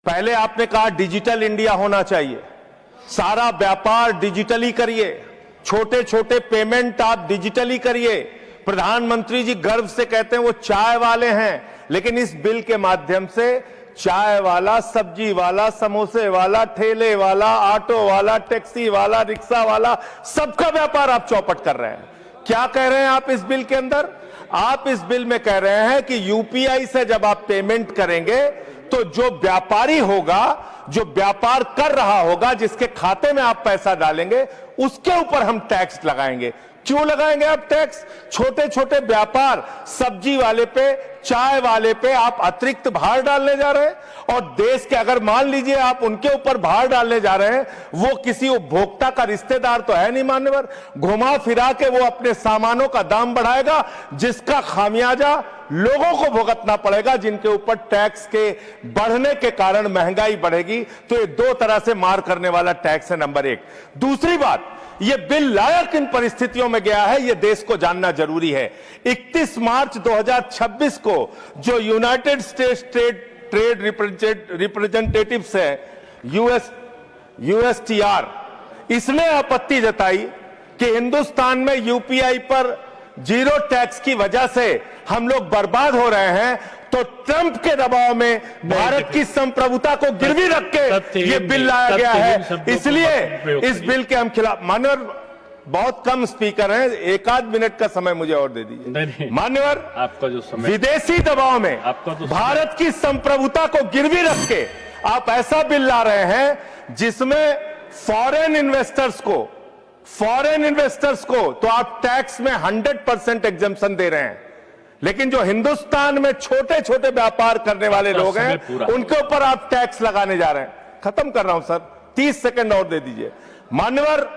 पहले आपने कहा डिजिटल इंडिया होना चाहिए, सारा व्यापार डिजिटली करिए, छोटे छोटे पेमेंट आप डिजिटली करिए। प्रधानमंत्री जी गर्व से कहते हैं वो चाय वाले हैं, लेकिन इस बिल के माध्यम से चाय वाला, सब्जी वाला, समोसे वाला, ठेले वाला, ऑटो वाला, टैक्सी वाला, रिक्शा वाला, सबका व्यापार आप चौपट कर रहे हैं। क्या कह रहे हैं आप इस बिल के अंदर? आप इस बिल में कह रहे हैं कि यूपीआई से जब आप पेमेंट करेंगे तो जो व्यापारी होगा, जो व्यापार कर रहा होगा, जिसके खाते में आप पैसा डालेंगे, उसके ऊपर हम टैक्स लगाएंगे। क्यों लगाएंगे आप टैक्स? छोटे छोटे व्यापार, सब्जी वाले पे, चाय वाले पे आप अतिरिक्त भार डालने जा रहे हैं। और देश के, अगर मान लीजिए आप उनके ऊपर भार डालने जा रहे हैं, वो किसी उपभोक्ता का रिश्तेदार तो है नहीं मान्यवर, घुमा फिरा के वो अपने सामानों का दाम बढ़ाएगा, जिसका खामियाजा लोगों को भुगतना पड़ेगा, जिनके ऊपर टैक्स के बढ़ने के कारण महंगाई बढ़ेगी। तो ये दो तरह से मार करने वाला टैक्स है, नंबर एक। दूसरी बात, ये बिल लाया किन परिस्थितियों में गया है, ये देश को जानना जरूरी है। 31 मार्च 2026 को जो यूनाइटेड स्टेट्स ट्रेड रिप्रेजेंटेटिव्स है, यूएसटीआर, इसने आपत्ति जताई कि हिंदुस्तान में यूपीआई पर जीरो टैक्स की वजह से हम लोग बर्बाद हो रहे हैं। तो ट्रंप के दबाव में भारत की संप्रभुता को गिरवी रख के ये बिल लाया गया है। इसलिए इस बिल के हम खिलाफ। मान्यवर, बहुत कम स्पीकर हैं, एक आध मिनट का समय मुझे और दे दीजिए। मान्यवर, आपका जो समय, विदेशी दबाव में भारत की संप्रभुता को गिरवी रख के आप ऐसा बिल ला रहे हैं जिसमें फॉरेन इन्वेस्टर्स को तो आप टैक्स में 100% एग्जम्पशन दे रहे हैं, लेकिन जो हिंदुस्तान में छोटे छोटे व्यापार करने वाले लोग हैं, उनके ऊपर आप टैक्स लगाने जा रहे हैं। खत्म कर रहा हूं सर, 30 सेकंड और दे दीजिए। मान्यवर,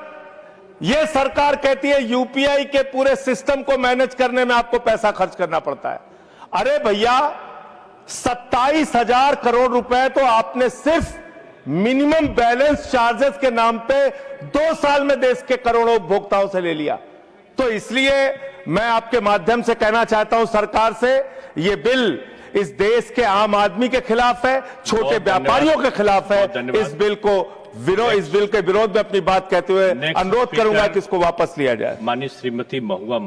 यह सरकार कहती है यूपीआई के पूरे सिस्टम को मैनेज करने में आपको पैसा खर्च करना पड़ता है। अरे भैया, 27,000 करोड़ रुपए तो आपने सिर्फ मिनिमम बैलेंस चार्जेस के नाम पे 2 साल में देश के करोड़ों उपभोक्ताओं से ले लिया। तो इसलिए मैं आपके माध्यम से कहना चाहता हूं सरकार से, ये बिल इस देश के आम आदमी के खिलाफ है, छोटे व्यापारियों के खिलाफ है। इस बिल के विरोध में अपनी बात कहते हुए अनुरोध करूंगा कि इसको वापस लिया जाए। माननीय श्रीमती महुआ